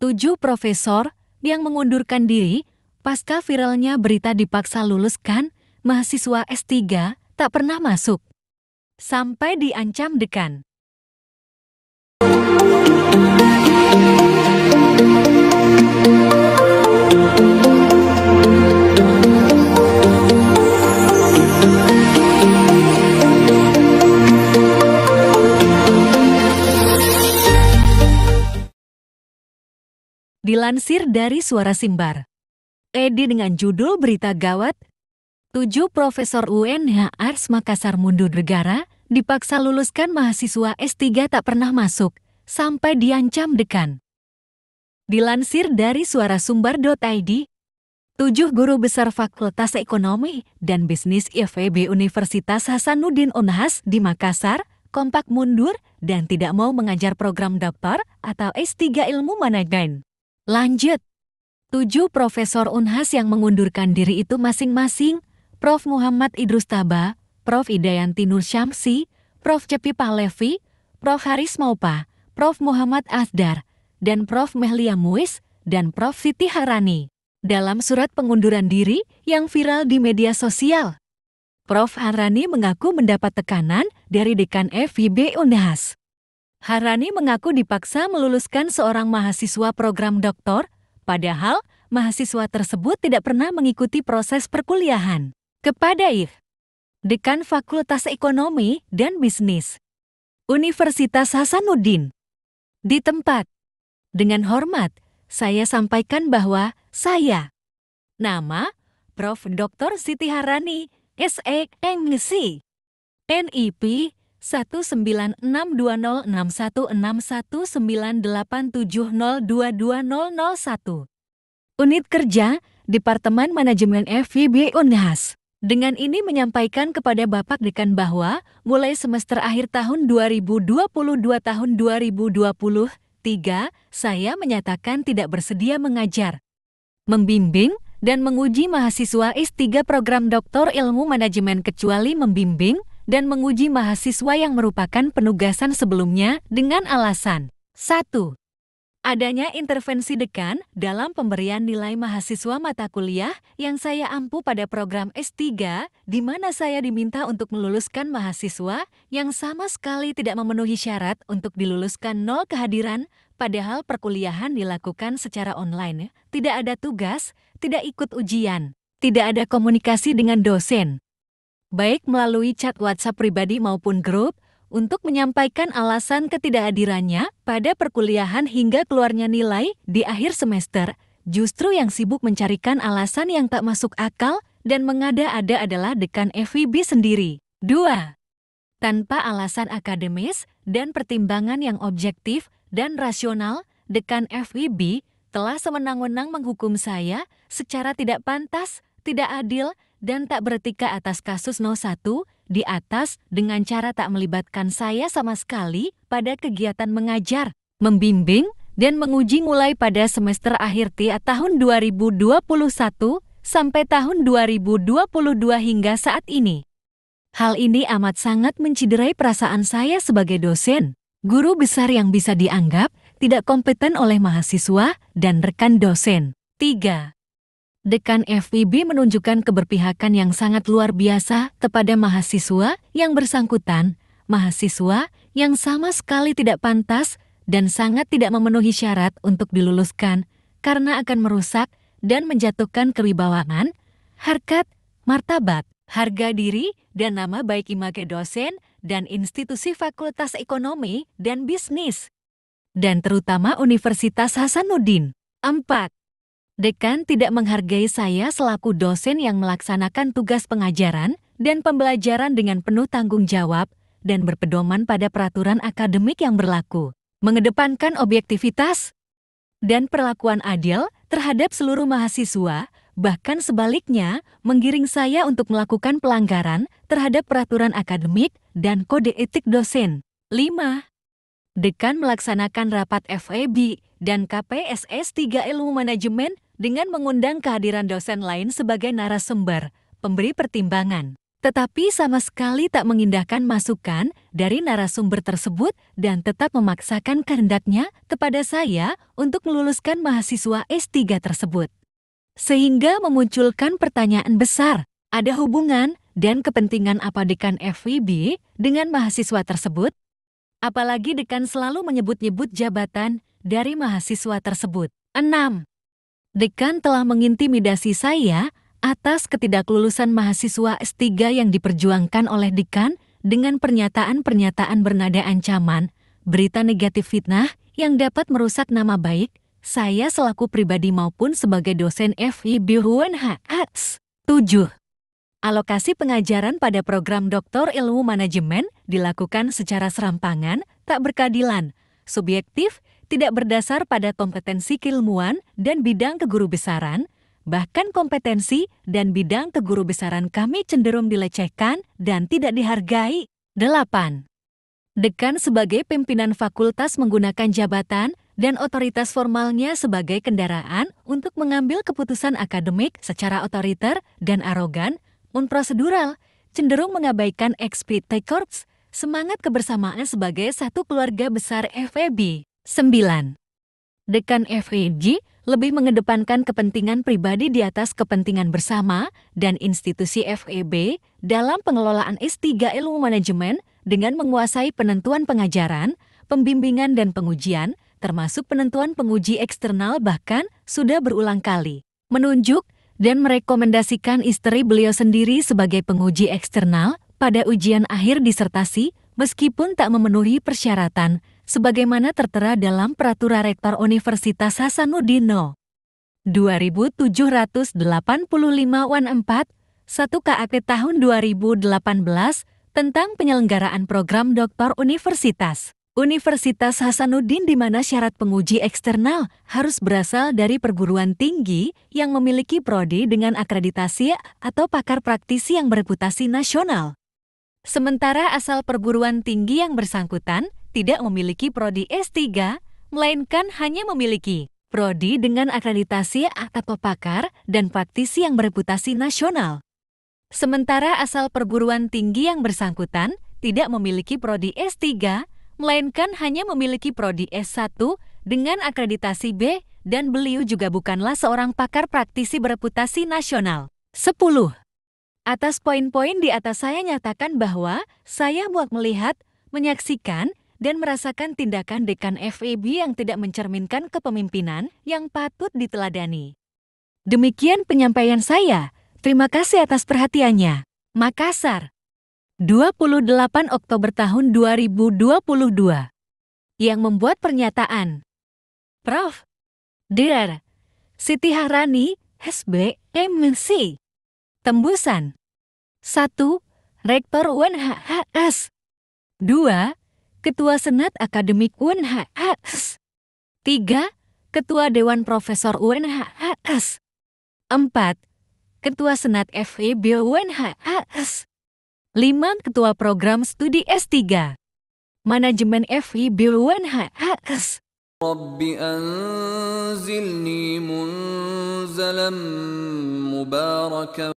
7 profesor yang mengundurkan diri pasca viralnya berita dipaksa luluskan mahasiswa S3 tak pernah masuk. Sampai diancam dekan. Dilansir dari Suara Simbar, Edi dengan judul berita gawat, 7 profesor UNHR Makassar mundur negara, dipaksa luluskan mahasiswa S3 tak pernah masuk, sampai diancam dekan. Dilansir dari suarasumbar.id, 7 guru besar Fakultas Ekonomi dan Bisnis IFEB Universitas Hasanuddin Unhas di Makassar kompak mundur dan tidak mau mengajar program doktor atau S3 Ilmu Manajemen. Lanjut, 7 profesor Unhas yang mengundurkan diri itu masing-masing Prof. Muhammad Idrus Taba, Prof. Idayanti Nur Syamsi, Prof. Cepi Pahlevi, Prof. Haris Maupa, Prof. Muhammad Asdar, dan Prof. Mehlia Muiz, dan Prof. Siti Harani. Dalam surat pengunduran diri yang viral di media sosial, Prof. Harani mengaku mendapat tekanan dari dekan FIB Unhas. Harani mengaku dipaksa meluluskan seorang mahasiswa program doktor, padahal mahasiswa tersebut tidak pernah mengikuti proses perkuliahan. Kepada IF, Dekan Fakultas Ekonomi dan Bisnis, Universitas Hasanuddin. Di tempat, dengan hormat, saya sampaikan bahwa saya, nama, Prof. Dr. Siti Harani, SE, MSc, NIP, 19621616987022001. Unit Kerja, Departemen Manajemen FIB Unhas. Dengan ini menyampaikan kepada Bapak Dekan bahwa mulai semester akhir tahun 2022 tahun 2023, saya menyatakan tidak bersedia mengajar, membimbing, dan menguji mahasiswa S3 program Doktor Ilmu Manajemen kecuali membimbing dan menguji mahasiswa yang merupakan penugasan sebelumnya dengan alasan 1. Adanya intervensi dekan dalam pemberian nilai mahasiswa mata kuliah yang saya ampu pada program S3, di mana saya diminta untuk meluluskan mahasiswa yang sama sekali tidak memenuhi syarat untuk diluluskan 0 kehadiran, padahal perkuliahan dilakukan secara online, tidak ada tugas, tidak ikut ujian, tidak ada komunikasi dengan dosen, baik melalui chat WhatsApp pribadi maupun grup, untuk menyampaikan alasan ketidakhadirannya pada perkuliahan hingga keluarnya nilai di akhir semester, justru yang sibuk mencarikan alasan yang tak masuk akal dan mengada-ada adalah dekan FIB sendiri. 2. Tanpa alasan akademis dan pertimbangan yang objektif dan rasional, dekan FIB telah sewenang-wenang menghukum saya secara tidak pantas, tidak adil, dan tak beretika atas kasus 01 di atas dengan cara tak melibatkan saya sama sekali pada kegiatan mengajar, membimbing, dan menguji mulai pada semester akhir tahun 2021 sampai tahun 2022 hingga saat ini. Hal ini amat sangat menciderai perasaan saya sebagai dosen, guru besar yang bisa dianggap tidak kompeten oleh mahasiswa dan rekan dosen. 3. Dekan FIB menunjukkan keberpihakan yang sangat luar biasa kepada mahasiswa yang bersangkutan, mahasiswa yang sama sekali tidak pantas dan sangat tidak memenuhi syarat untuk diluluskan karena akan merusak dan menjatuhkan kewibawaan, harkat, martabat, harga diri, dan nama baik image dosen dan institusi Fakultas Ekonomi dan Bisnis, dan terutama Universitas Hasanuddin. 4. Dekan tidak menghargai saya selaku dosen yang melaksanakan tugas pengajaran dan pembelajaran dengan penuh tanggung jawab dan berpedoman pada peraturan akademik yang berlaku, mengedepankan objektivitas dan perlakuan adil terhadap seluruh mahasiswa, bahkan sebaliknya menggiring saya untuk melakukan pelanggaran terhadap peraturan akademik dan kode etik dosen. 5. Dekan melaksanakan rapat FEB dan KPSS 3 Ilmu Manajemen dengan mengundang kehadiran dosen lain sebagai narasumber, pemberi pertimbangan. tetapi sama sekali tak mengindahkan masukan dari narasumber tersebut dan tetap memaksakan kehendaknya kepada saya untuk meluluskan mahasiswa S3 tersebut. Sehingga memunculkan pertanyaan besar, ada hubungan dan kepentingan apa dekan FIB dengan mahasiswa tersebut? Apalagi dekan selalu menyebut-nyebut jabatan dari mahasiswa tersebut. 6. Dekan telah mengintimidasi saya atas ketidaklulusan mahasiswa S3 yang diperjuangkan oleh dekan dengan pernyataan-pernyataan bernada ancaman, berita negatif fitnah yang dapat merusak nama baik saya selaku pribadi maupun sebagai dosen FIB UNHS. 7. Alokasi pengajaran pada program Doktor Ilmu Manajemen dilakukan secara serampangan, tak berkeadilan, subjektif, tidak berdasar pada kompetensi keilmuan dan bidang kegurubesaran, bahkan kompetensi dan bidang kegurubesaran kami cenderung dilecehkan dan tidak dihargai. 8. Dekan sebagai pimpinan fakultas menggunakan jabatan dan otoritas formalnya sebagai kendaraan untuk mengambil keputusan akademik secara otoriter dan arogan, unprosedural, cenderung mengabaikan expedite corps, semangat kebersamaan sebagai satu keluarga besar FEB. 9. Dekan FEG lebih mengedepankan kepentingan pribadi di atas kepentingan bersama dan institusi FEB dalam pengelolaan S3 Ilmu Manajemen dengan menguasai penentuan pengajaran, pembimbingan dan pengujian, termasuk penentuan penguji eksternal bahkan sudah berulang kali. Menunjuk dan merekomendasikan istri beliau sendiri sebagai penguji eksternal pada ujian akhir disertasi meskipun tak memenuhi persyaratan, sebagaimana tertera dalam Peraturan Rektor Universitas Hasanuddin No. 2785 Wan 4, 1 KAP tahun 2018 tentang penyelenggaraan program doktor universitas. Universitas Hasanuddin di mana syarat penguji eksternal harus berasal dari perguruan tinggi yang memiliki prodi dengan akreditasi atau pakar praktisi yang bereputasi nasional. Sementara asal perguruan tinggi yang bersangkutan tidak memiliki prodi S3, melainkan hanya memiliki prodi dengan akreditasi atau pakar dan praktisi yang bereputasi nasional. Sementara asal perguruan tinggi yang bersangkutan tidak memiliki prodi S3, melainkan hanya memiliki prodi S1 dengan akreditasi B dan beliau juga bukanlah seorang pakar praktisi bereputasi nasional. 10. Atas poin-poin di atas saya nyatakan bahwa saya muak melihat, menyaksikan, dan merasakan tindakan dekan FEB yang tidak mencerminkan kepemimpinan yang patut diteladani. Demikian penyampaian saya. Terima kasih atas perhatiannya. Makassar, 28 Oktober tahun 2022. Yang membuat pernyataan, Prof. Dr. Siti Harani, SB, MSc. Tembusan 1. Rektor UNHS 2. Ketua Senat Akademik UNHS 3. Ketua Dewan Profesor UNHS 4. Ketua Senat FEB UNHS 5. Ketua Program Studi S3 Manajemen FEB UNHS. Rabbi anzilni munzalan mubarakan